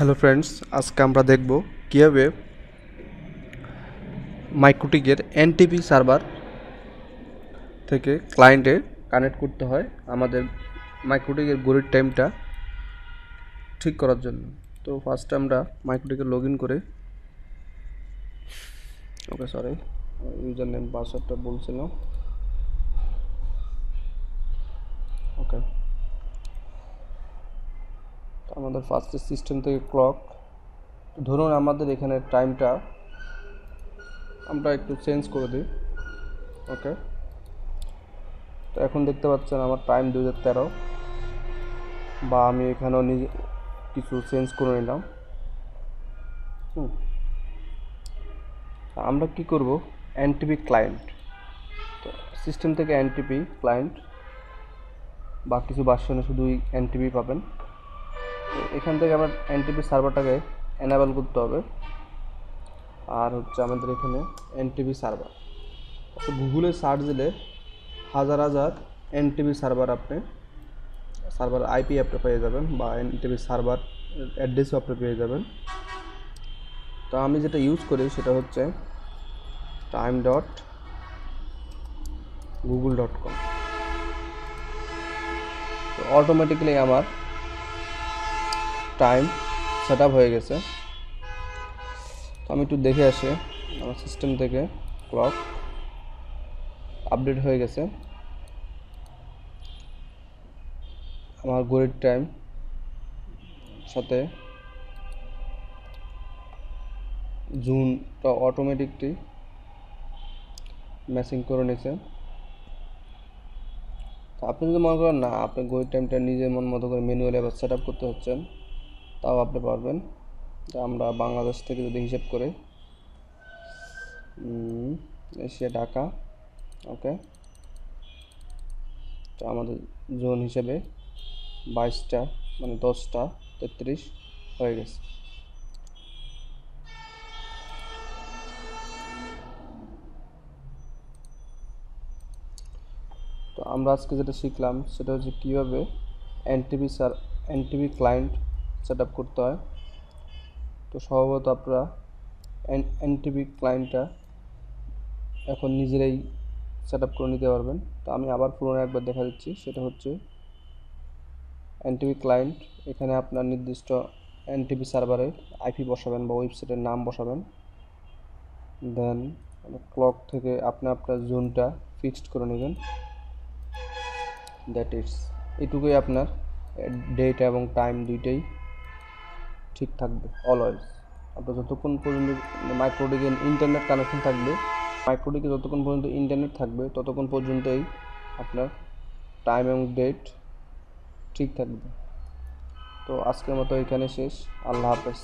Hello friends, আজকে আমরা দেখব কীভাবে মাইক্রোটিকের এনটিপি সার্ভার থেকে ক্লায়েন্টে কানেক্ট করতে হয় আমাদের মাইক্রোটিকের ঘড়ির টাইমটা ঠিক করার জন্য। তো ফার্স্টে আমরা মাইক্রোটিকে লগ ইন করে ইউজার নেম পাসওয়ার্ডটা বলছিলাম। ওকে, তো আমাদের ফার্স্টে সিস্টেম থেকে ক্লক ধরুন আমাদের এখানে টাইমটা আমরা একটু চেঞ্জ করে দিই। ওকে, তো এখন দেখতে পাচ্ছেন আমার টাইম 2013, বা আমি এখানেও নিজে কিছু চেঞ্জ করে নিলাম। আমরা কি করব, এনটিপি ক্লায়েন্ট, তো সিস্টেম থেকে এনটিপি ক্লায়েন্ট বা কিছু ভার্সনে শুধুই এনটিপি পাবেন। তো এখান থেকে আমরা এনটিপি সার্ভারটাকে এনাবেল করতে হবে। আর হচ্ছে আমাদের এখানে এনটিপি সার্ভার, তো গুগলে সার্চ দিলে হাজার হাজার এনটিপি সার্ভার আইপি আপনি পেয়ে যাবেন, বা এনটিপি সার্ভার অ্যাড্রেসও আপনি পেয়ে যাবেন। তো আমি যেটা ইউজ করি সেটা হচ্ছে time.google.com। তো অটোমেটিক্যালি আমার টাইম সেট আপ হয়ে গেছে। তো আমি একটু দেখে আসি, আমার সিস্টেম থেকে ক্লক আপডেট হয়ে গেছে। আমার ঘড়ির টাইম সাথে জুনটা অটোমেটিকলি ম্যাচিং করে নিয়েছে। তো আপনি যদি মনে করেন না আপনি ঘড়ির টাইমটা নিজের মন মতো করে ম্যানুয়ালি আবার সেট আপ করতে হচ্ছেন, তাও আপনি পারবেন। তো আমরা বাংলাদেশ থেকে যদি হিসেব করে এশিয়া ঢাকা, ওকে, তো আমাদের জোন হিসেবে 22টা মানে 10টা 33 হয়ে গেছে। তো আমরা আজকে যেটা শিখলাম সেটা হচ্ছে কীভাবে এনটিপি ক্লায়েন্ট সেট আপ করতে হয়। তো স্বভাবত আপনারা এনটিপি ক্লায়েন্টটা এখন নিজেরাই সেট আপ করে নিতে পারবেন। তো আমি আবার পুরনো একবার দেখা দিচ্ছি, সেটা হচ্ছে এনটিপি ক্লায়েন্ট। এখানে আপনার নির্দিষ্ট এনটিপি সার্ভারের আইপি বসাবেন বা ওয়েবসাইটের নাম বসাবেন। দেন ক্লক থেকে আপনি আপনার জোনটা ফিক্সড করে নেবেন। দ্যাট ইটস, এটুকুই। আপনার ডেট এবং টাইম দুইটাই ঠিক থাকবে অলওয়েজ। আপনার যতক্ষণ পর্যন্ত মাইক্রোটিকে যতক্ষণ পর্যন্ত ইন্টারনেট থাকবে ততক্ষণ পর্যন্তই আপনার টাইম এবং ডেট ঠিক থাকবে। তো আজকের মতো এখানে শেষ। আল্লাহ হাফেজ।